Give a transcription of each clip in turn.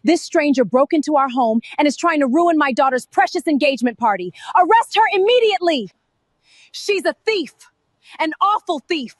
This stranger broke into our home and is trying to ruin my daughter's precious engagement party. Arrest her immediately! She's a thief! An awful thief!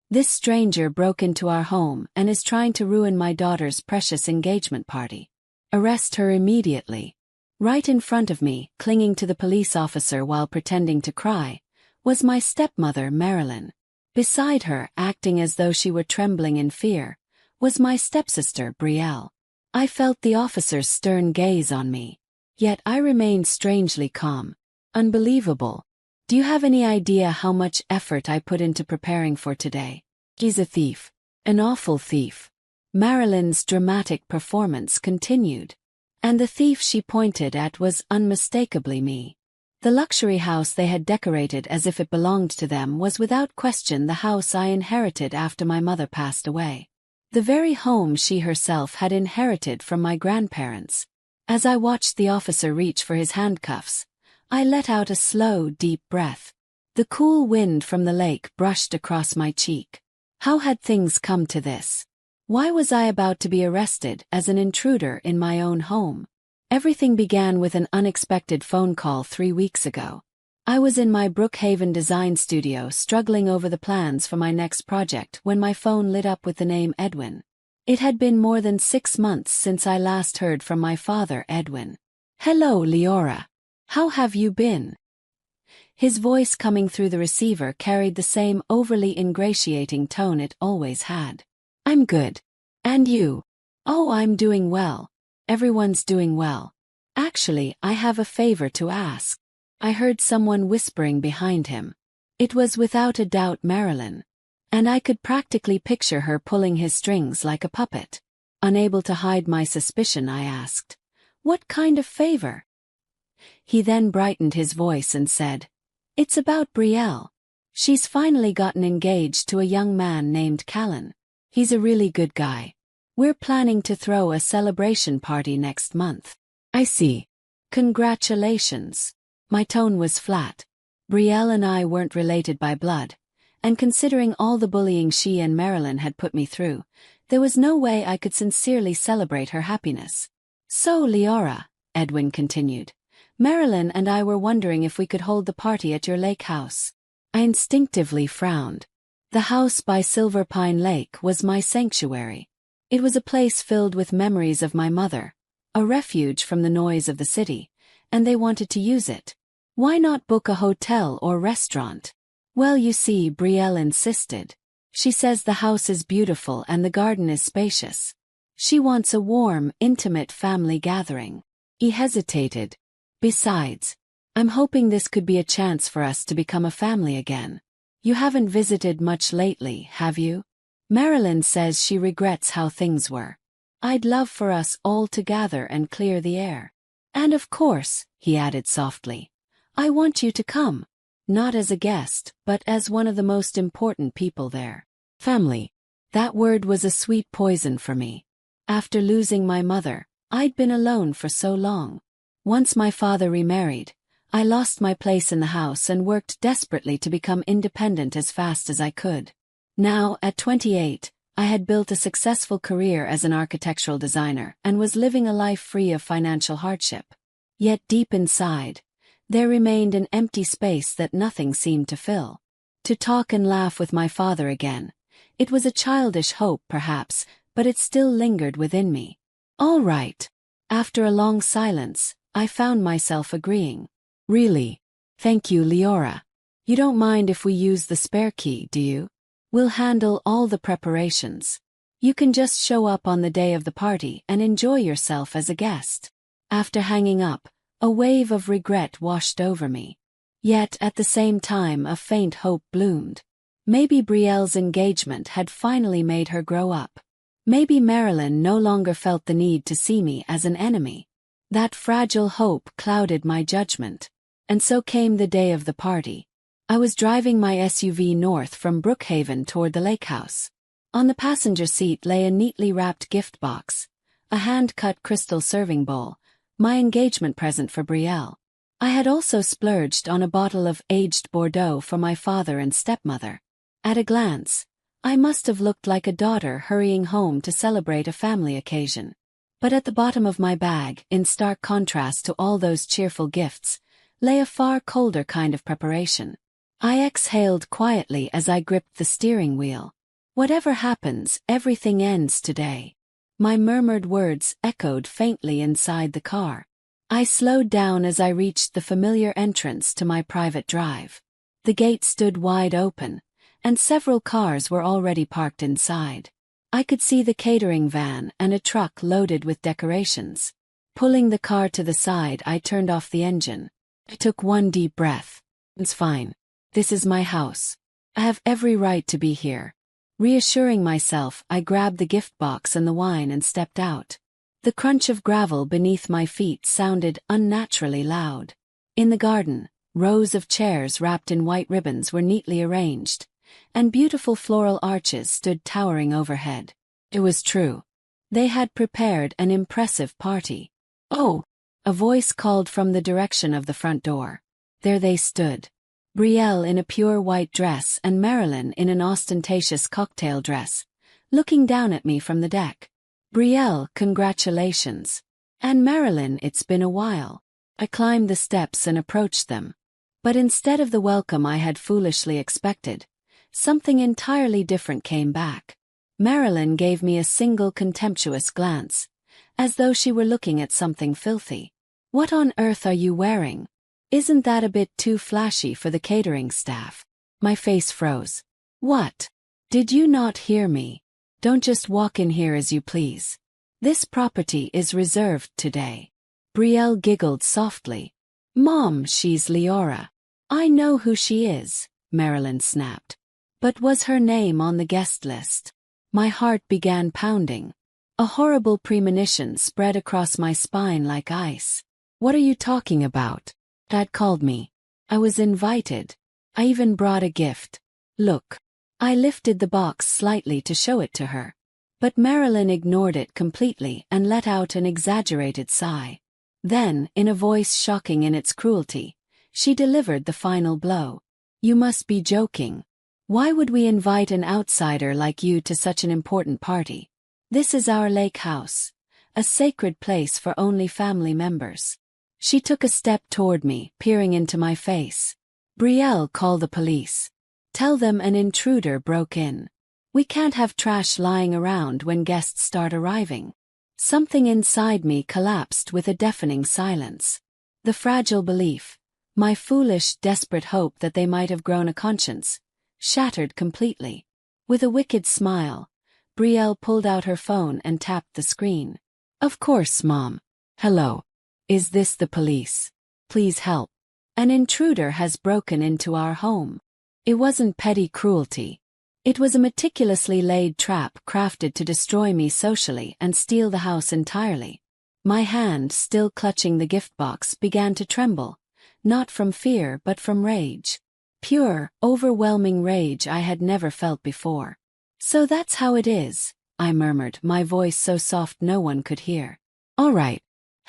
This stranger broke into our home and is trying to ruin my daughter's precious engagement party. Arrest her immediately. Right in front of me, clinging to the police officer while pretending to cry, was my stepmother, Marilyn. Beside her, acting as though she were trembling in fear, was my stepsister, Brielle. I felt the officer's stern gaze on me. Yet I remained strangely calm. Unbelievable. Do you have any idea how much effort I put into preparing for today? He's a thief. An awful thief. Marilyn's dramatic performance continued. And the thief she pointed at was unmistakably me. The luxury house they had decorated as if it belonged to them was without question the house I inherited after my mother passed away. The very home she herself had inherited from my grandparents. As I watched the officer reach for his handcuffs, I let out a slow, deep breath. The cool wind from the lake brushed across my cheek. How had things come to this? Why was I about to be arrested as an intruder in my own home? Everything began with an unexpected phone call 3 weeks ago. I was in my Brookhaven design studio struggling over the plans for my next project when my phone lit up with the name Edwin. It had been more than 6 months since I last heard from my father, Edwin. "Hello, Leora. How have you been?" His voice coming through the receiver carried the same overly ingratiating tone it always had. "I'm good. And you?" "Oh, I'm doing well. Everyone's doing well. Actually, I have a favor to ask." I heard someone whispering behind him. It was without a doubt Marilyn. And I could practically picture her pulling his strings like a puppet. Unable to hide my suspicion, I asked, "What kind of favor?" He then brightened his voice and said, "It's about Brielle. She's finally gotten engaged to a young man named Callan. He's a really good guy. We're planning to throw a celebration party next month." "I see. Congratulations." My tone was flat. Brielle and I weren't related by blood, and considering all the bullying she and Marilyn had put me through, there was no way I could sincerely celebrate her happiness. "So, Leora," Edwin continued, "Marilyn and I were wondering if we could hold the party at your lake house." I instinctively frowned. The house by Silver Pine Lake was my sanctuary. It was a place filled with memories of my mother, a refuge from the noise of the city, and they wanted to use it. Why not book a hotel or restaurant? "Well, you see," Brielle insisted. "She says the house is beautiful and the garden is spacious. She wants a warm, intimate family gathering." He hesitated. "Besides, I'm hoping this could be a chance for us to become a family again. You haven't visited much lately, have you? Marilyn says she regrets how things were. I'd love for us all to gather and clear the air. And of course," he added softly, "I want you to come. Not as a guest, but as one of the most important people there." Family. That word was a sweet poison for me. After losing my mother, I'd been alone for so long. Once my father remarried, I lost my place in the house and worked desperately to become independent as fast as I could. Now, at 28, I had built a successful career as an architectural designer and was living a life free of financial hardship. Yet deep inside, there remained an empty space that nothing seemed to fill. To talk and laugh with my father again. It was a childish hope, perhaps, but it still lingered within me. "All right." After a long silence, I found myself agreeing. "Really? Thank you, Leora. You don't mind if we use the spare key, do you? We'll handle all the preparations. You can just show up on the day of the party and enjoy yourself as a guest." After hanging up, a wave of regret washed over me. Yet at the same time a faint hope bloomed. Maybe Brielle's engagement had finally made her grow up. Maybe Marilyn no longer felt the need to see me as an enemy. That fragile hope clouded my judgment. And so came the day of the party. I was driving my SUV north from Brookhaven toward the lake house. On the passenger seat lay a neatly wrapped gift box, a hand-cut crystal serving bowl, my engagement present for Brielle. I had also splurged on a bottle of aged Bordeaux for my father and stepmother. At a glance, I must have looked like a daughter hurrying home to celebrate a family occasion. But at the bottom of my bag, in stark contrast to all those cheerful gifts, lay a far colder kind of preparation. I exhaled quietly as I gripped the steering wheel. Whatever happens, everything ends today. My murmured words echoed faintly inside the car. I slowed down as I reached the familiar entrance to my private drive. The gate stood wide open, and several cars were already parked inside. I could see the catering van and a truck loaded with decorations. Pulling the car to the side, I turned off the engine. I took one deep breath. It's fine. This is my house. I have every right to be here. Reassuring myself, I grabbed the gift box and the wine and stepped out. The crunch of gravel beneath my feet sounded unnaturally loud. In the garden, rows of chairs wrapped in white ribbons were neatly arranged, and beautiful floral arches stood towering overhead. It was true. They had prepared an impressive party. "Oh!" A voice called from the direction of the front door. There they stood. Brielle in a pure white dress and Marilyn in an ostentatious cocktail dress, looking down at me from the deck. "Brielle, congratulations. And Marilyn, it's been a while." I climbed the steps and approached them. But instead of the welcome I had foolishly expected, something entirely different came back. Marilyn gave me a single contemptuous glance, as though she were looking at something filthy. "What on earth are you wearing? Isn't that a bit too flashy for the catering staff?" My face froze. "What? Did you not hear me? Don't just walk in here as you please. This property is reserved today." Brielle giggled softly. "Mom, she's Leora." "I know who she is," Marilyn snapped. "But was her name on the guest list?" My heart began pounding. A horrible premonition spread across my spine like ice. "What are you talking about?" Dad called me. "I was invited. I even brought a gift. Look." I lifted the box slightly to show it to her. But Marilyn ignored it completely and let out an exaggerated sigh. Then, in a voice shocking in its cruelty, she delivered the final blow. "You must be joking. Why would we invite an outsider like you to such an important party? This is our lake house, a sacred place for only family members." She took a step toward me, peering into my face. "Brielle, call the police. Tell them an intruder broke in. We can't have trash lying around when guests start arriving." Something inside me collapsed with a deafening silence. The fragile belief, my foolish, desperate hope that they might have grown a conscience, shattered completely. With a wicked smile, Brielle pulled out her phone and tapped the screen. "Of course, Mom. Hello. Is this the police? Please help. An intruder has broken into our home." It wasn't petty cruelty. It was a meticulously laid trap crafted to destroy me socially and steal the house entirely. My hand, still clutching the gift box, began to tremble, not from fear but from rage. Pure, overwhelming rage I had never felt before. "So that's how it is," I murmured, my voice so soft no one could hear. "All right.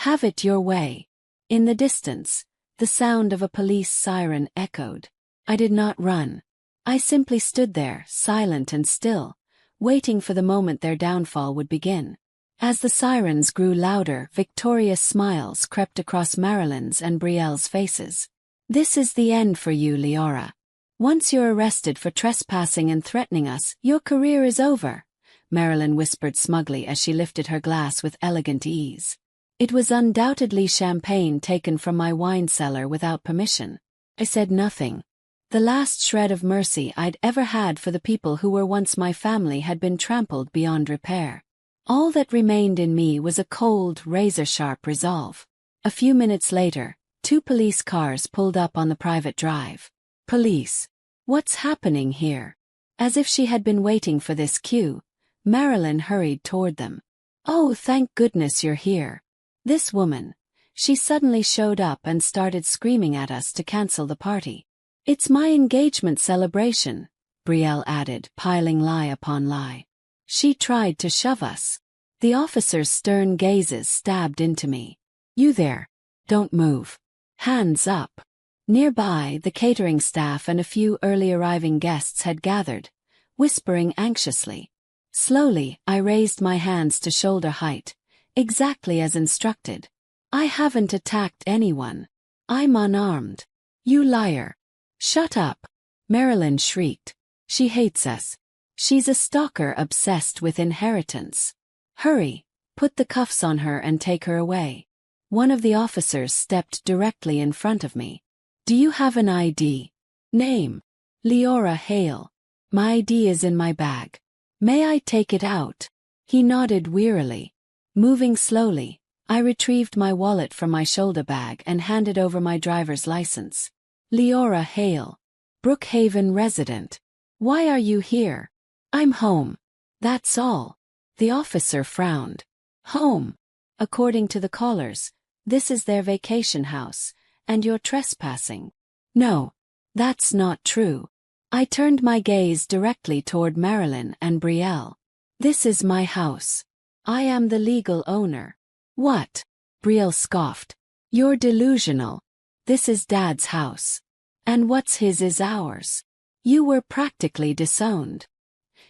Have it your way." In the distance, the sound of a police siren echoed. I did not run. I simply stood there, silent and still, waiting for the moment their downfall would begin. As the sirens grew louder, victorious smiles crept across Marilyn's and Brielle's faces. "This is the end for you, Leora. Once you're arrested for trespassing and threatening us, your career is over," Marilyn whispered smugly as she lifted her glass with elegant ease. It was undoubtedly champagne taken from my wine cellar without permission. I said nothing. The last shred of mercy I'd ever had for the people who were once my family had been trampled beyond repair. All that remained in me was a cold, razor-sharp resolve. A few minutes later, 2 police cars pulled up on the private drive. "Police. What's happening here?" As if she had been waiting for this cue, Marilyn hurried toward them. "Oh, thank goodness you're here." This woman, she suddenly showed up and started screaming at us to cancel the party. "It's my engagement celebration," Brielle added, piling lie upon lie. She tried to shove us. The officer's stern gazes stabbed into me. "You there. Don't move. Hands up." Nearby, the catering staff and a few early arriving guests had gathered, whispering anxiously. Slowly, I raised my hands to shoulder height, Exactly as instructed. I haven't attacked anyone. I'm unarmed. You liar. Shut up. Marilyn shrieked. She hates us. She's a stalker obsessed with inheritance. Hurry, put the cuffs on her and take her away. One of the officers stepped directly in front of me. Do you have an ID? Name. Leora Hale. My ID is in my bag. May I take it out? He nodded wearily. Moving slowly, I retrieved my wallet from my shoulder bag and handed over my driver's license. Leora Hale. Brookhaven resident. Why are you here? I'm home. That's all. The officer frowned. Home. According to the callers, this is their vacation house, and you're trespassing. No, that's not true. I turned my gaze directly toward Marilyn and Brielle. This is my house. I am the legal owner. What? Brielle scoffed. You're delusional. This is Dad's house. And what's his is ours. You were practically disowned.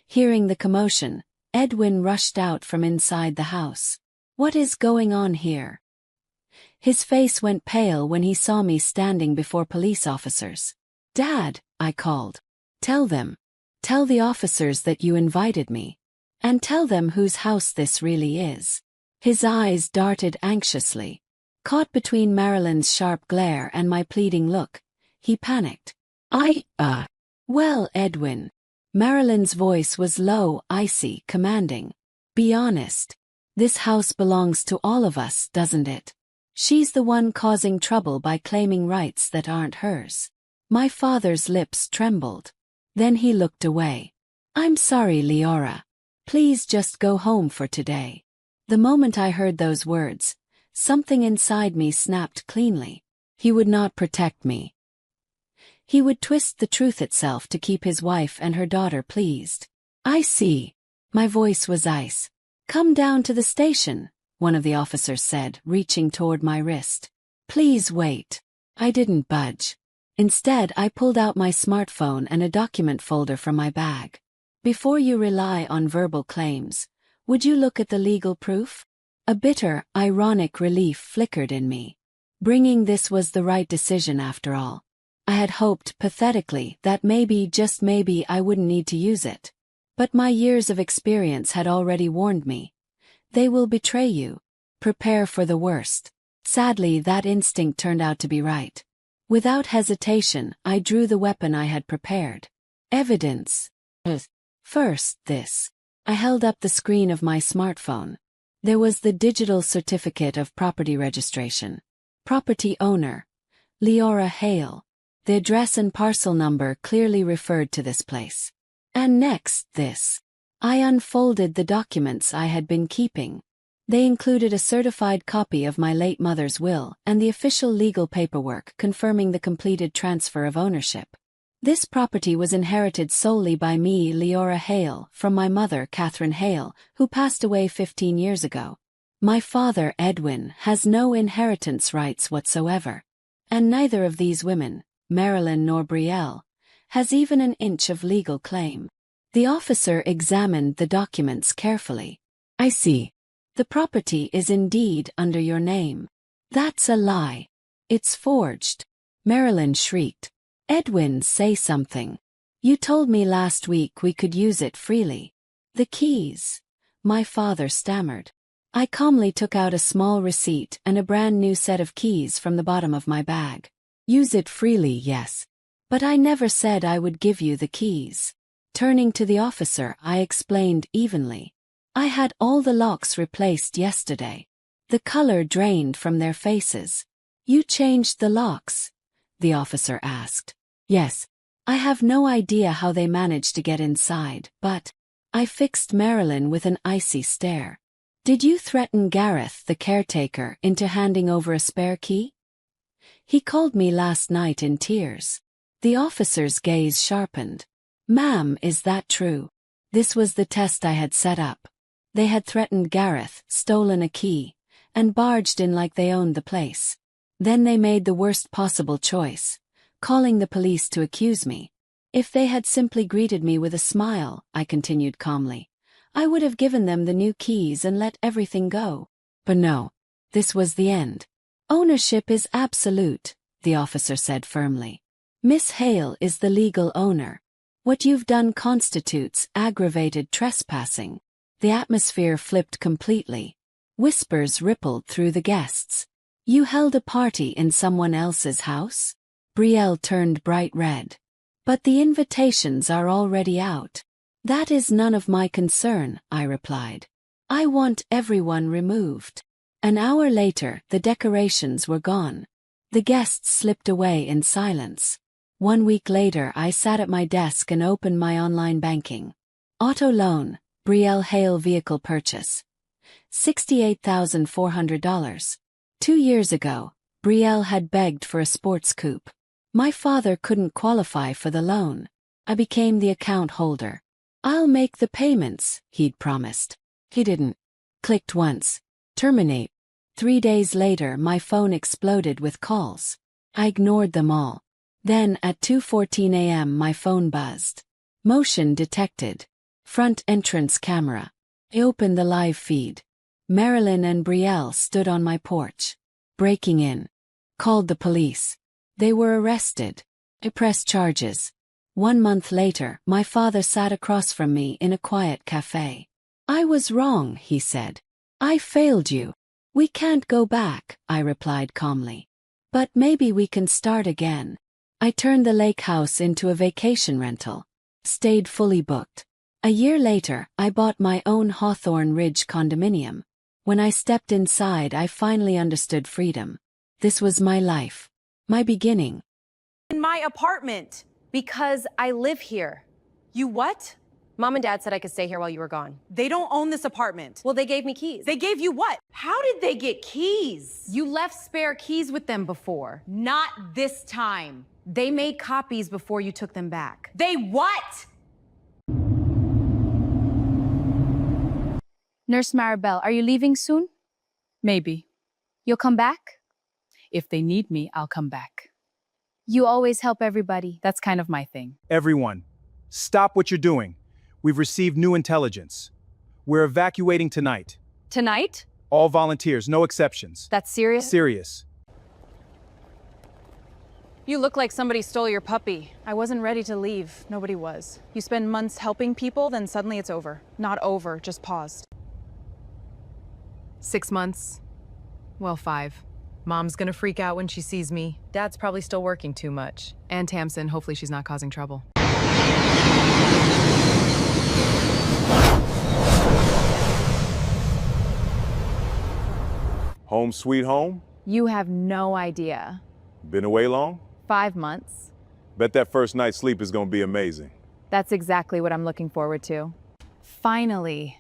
Hearing the commotion, Edwin rushed out from inside the house. What is going on here? His face went pale when he saw me standing before police officers. Dad, I called. Tell them. Tell the officers that you invited me. And tell them whose house this really is. His eyes darted anxiously. Caught between Marilyn's sharp glare and my pleading look, he panicked. Well, Edwin. Marilyn's voice was low, icy, commanding. Be honest. This house belongs to all of us, doesn't it? She's the one causing trouble by claiming rights that aren't hers. My father's lips trembled. Then he looked away. I'm sorry, Leora. Please just go home for today. The moment I heard those words, something inside me snapped cleanly. He would not protect me. He would twist the truth itself to keep his wife and her daughter pleased. I see. My voice was ice. Come down to the station, one of the officers said, reaching toward my wrist. Please wait. I didn't budge. Instead, I pulled out my smartphone and a document folder from my bag. Before you rely on verbal claims, would you look at the legal proof? A bitter, ironic relief flickered in me. Bringing this was the right decision after all. I had hoped pathetically that maybe, just maybe, I wouldn't need to use it. But my years of experience had already warned me. They will betray you. Prepare for the worst. Sadly, that instinct turned out to be right. Without hesitation, I drew the weapon I had prepared. Evidence. First, this. I held up the screen of my smartphone. There was the digital certificate of property registration. Property owner. Leora Hale. The address and parcel number clearly referred to this place. And next, this. I unfolded the documents I had been keeping. They included a certified copy of my late mother's will and the official legal paperwork confirming the completed transfer of ownership. This property was inherited solely by me, Leora Hale, from my mother, Catherine Hale, who passed away 15 years ago. My father, Edwin, has no inheritance rights whatsoever. And neither of these women, Marilyn nor Brielle, has even an inch of legal claim. The officer examined the documents carefully. I see. The property is indeed under your name. That's a lie. It's forged. Marilyn shrieked. Edwin, say something. You told me last week we could use it freely. The keys. My father stammered. I calmly took out a small receipt and a brand new set of keys from the bottom of my bag. Use it freely, yes. But I never said I would give you the keys. Turning to the officer, I explained evenly. I had all the locks replaced yesterday. The color drained from their faces. You changed the locks? The officer asked. Yes. I have no idea how they managed to get inside, but I fixed Marilyn with an icy stare. Did you threaten Gareth, the caretaker, into handing over a spare key? He called me last night in tears. The officer's gaze sharpened. Ma'am, is that true? This was the test I had set up. They had threatened Gareth, stolen a key, and barged in like they owned the place. Then they made the worst possible choice, calling the police to accuse me. If they had simply greeted me with a smile, I continued calmly, I would have given them the new keys and let everything go. But no, this was the end. Ownership is absolute, the officer said firmly. Miss Hale is the legal owner. What you've done constitutes aggravated trespassing. The atmosphere flipped completely. Whispers rippled through the guests. You held a party in someone else's house? Brielle turned bright red. But the invitations are already out. That is none of my concern, I replied. I want everyone removed. An hour later, the decorations were gone. The guests slipped away in silence. 1 week later, I sat at my desk and opened my online banking. Auto loan, Brielle Hale vehicle purchase. $68,400. 2 years ago, Brielle had begged for a sports coupe. My father couldn't qualify for the loan. I became the account holder. I'll make the payments, he'd promised. He didn't. Clicked once. Terminate. 3 days later, my phone exploded with calls. I ignored them all. Then, at 2:14 a.m., my phone buzzed. Motion detected. Front entrance camera. I opened the live feed. Marilyn and Brielle stood on my porch. Breaking in. Called the police. They were arrested. I pressed charges. 1 month later, my father sat across from me in a quiet cafe. I was wrong, he said. I failed you. We can't go back, I replied calmly. But maybe we can start again. I turned the lake house into a vacation rental. Stayed fully booked. A year later, I bought my own Hawthorne Ridge condominium. When I stepped inside, I finally understood freedom. This was my life. My beginning. In my apartment. Because I live here. You what? Mom and Dad said I could stay here while you were gone. They don't own this apartment. Well, they gave me keys. They gave you what? How did they get keys? You left spare keys with them before. Not this time. They made copies before you took them back. They what? Nurse Maribel, are you leaving soon? Maybe. You'll come back? If they need me, I'll come back. You always help everybody. That's kind of my thing. Everyone, stop what you're doing. We've received new intelligence. We're evacuating tonight. Tonight? All volunteers, no exceptions. That's serious? Serious. You look like somebody stole your puppy. I wasn't ready to leave. Nobody was. You spend months helping people, then suddenly it's over. Not over, just paused. 6 months. Well, 5. Mom's gonna freak out when she sees me. Dad's probably still working too much. And Tamsin, hopefully she's not causing trouble. Home sweet home? You have no idea. Been away long? 5 months. Bet that first night's sleep is gonna be amazing. That's exactly what I'm looking forward to. Finally.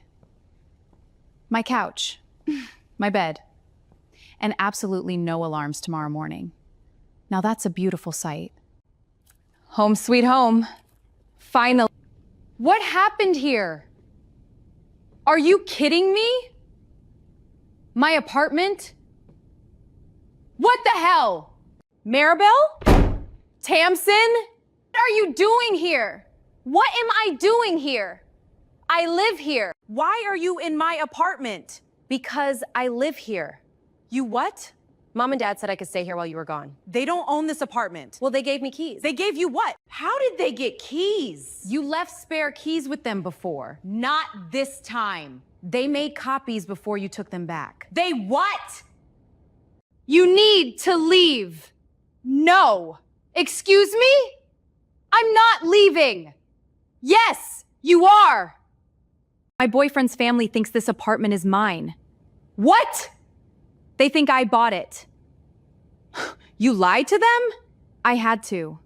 My couch. My bed. And absolutely no alarms tomorrow morning. Now that's a beautiful sight. Home sweet home. Finally. What happened here? Are you kidding me? My apartment? What the hell? Maribel? Tamsin? What are you doing here? What am I doing here? I live here. Why are you in my apartment? Because I live here. You what? Mom and Dad said I could stay here while you were gone. They don't own this apartment. Well, they gave me keys. They gave you what? How did they get keys? You left spare keys with them before. Not this time. They made copies before you took them back. They what? You need to leave. No. Excuse me? I'm not leaving. Yes, you are. My boyfriend's family thinks this apartment is mine. What? They think I bought it. You lied to them? I had to.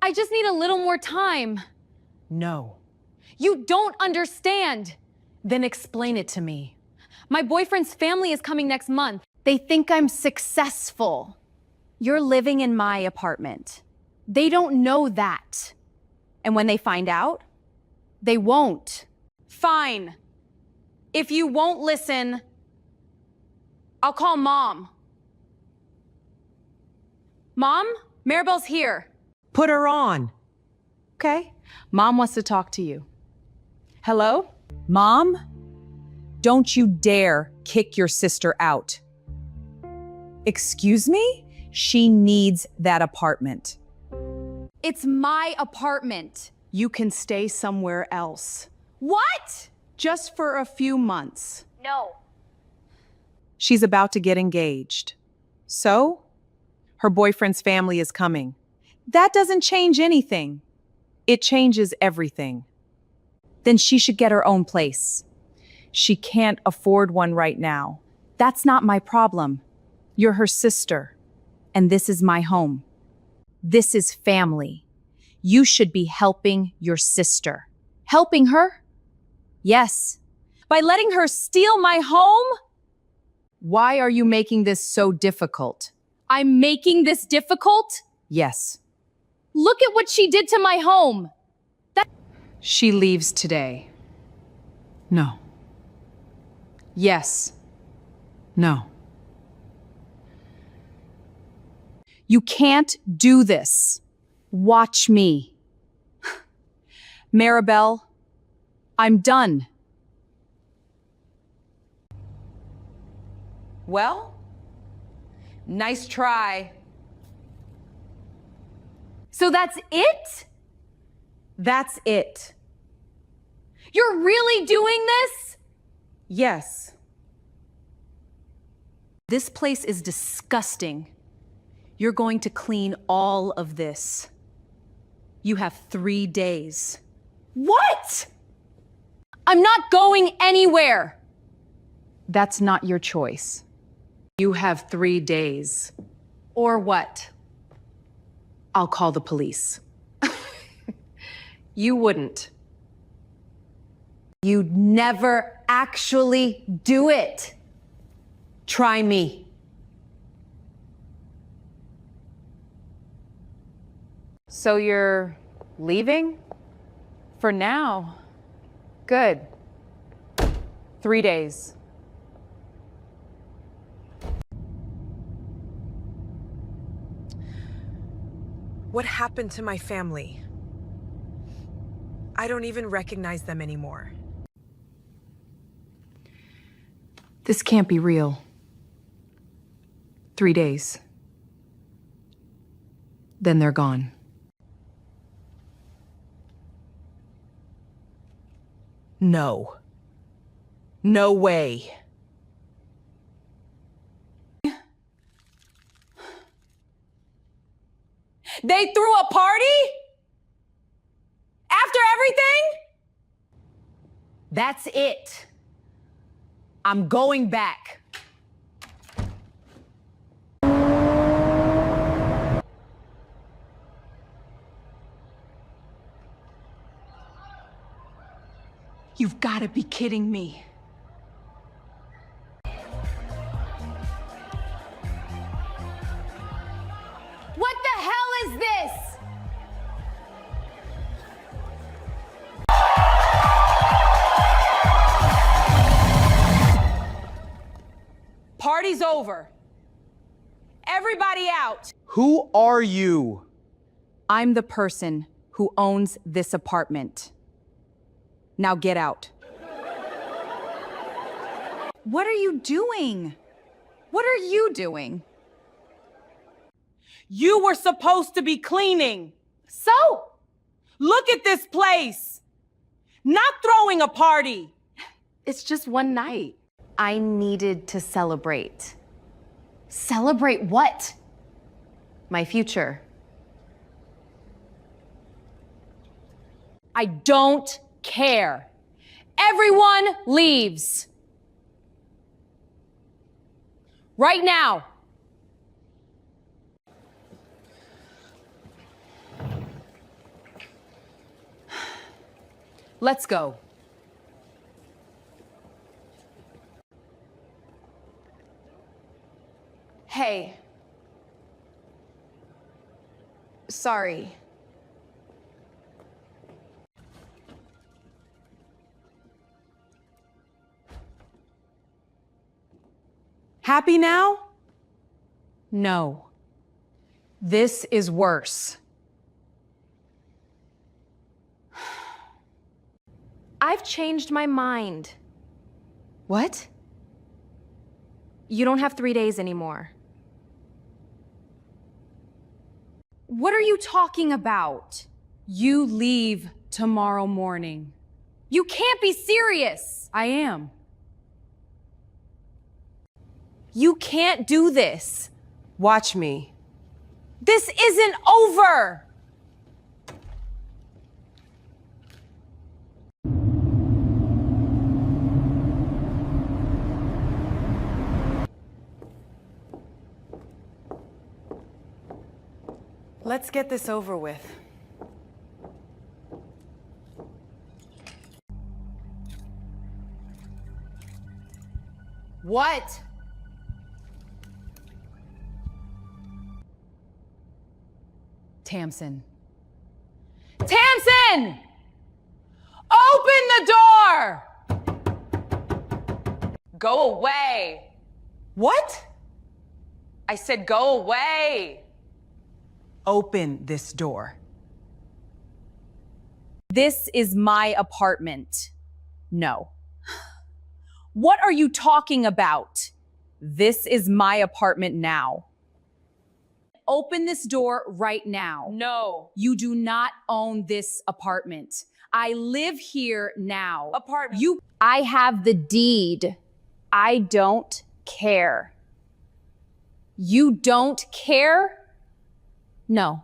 I just need a little more time. No. You don't understand. Then explain it to me. My boyfriend's family is coming next month. They think I'm successful. You're living in my apartment. They don't know that. And when they find out, they won't. Fine. If you won't listen, I'll call Mom. Mom, Maribel's here. Put her on. Okay? Mom wants to talk to you. Hello? Mom? Don't you dare kick your sister out. Excuse me? She needs that apartment. It's my apartment. You can stay somewhere else. What? Just for a few months. No. She's about to get engaged. So, her boyfriend's family is coming. That doesn't change anything. It changes everything. Then she should get her own place. She can't afford one right now. That's not my problem. You're her sister, and this is my home. This is family. You should be helping your sister. Helping her? Yes. By letting her steal my home? Why are you making this so difficult? I'm making this difficult? Yes. Look at what she did to my home. She leaves today. No. Yes. No. You can't do this. Watch me. Maribel, I'm done. Well, nice try. So that's it? That's it. You're really doing this? Yes. This place is disgusting. You're going to clean all of this. You have 3 days. What? I'm not going anywhere. That's not your choice. You have 3 days. Or what? I'll call the police. You wouldn't. You'd never actually do it. Try me. So you're leaving? For now. Good. 3 days. What happened to my family? I don't even recognize them anymore. This can't be real. 3 days. Then they're gone. No. No way. They threw a party? After everything? That's it. I'm going back. You've got to be kidding me. What the hell is this? Party's over. Everybody out. Who are you? I'm the person who owns this apartment. Now get out. What are you doing? What are you doing? You were supposed to be cleaning. So? Look at this place. Not throwing a party. It's just one night. I needed to celebrate. Celebrate what? My future. I don't care. Everyone leaves. Right now. Let's go. Hey. Sorry. Happy now? No. This is worse. I've changed my mind. What? You don't have 3 days anymore. What are you talking about? You leave tomorrow morning. You can't be serious! I am. You can't do this. Watch me. This isn't over! Let's get this over with. What? Tamsin. Tamsin! Open the door! Go away. What? I said go away. Open this door. This is my apartment. No. What are you talking about? This is my apartment now. Open this door right now. No. You do not own this apartment. I live here now. Apartment. I have the deed. I don't care. You don't care? No.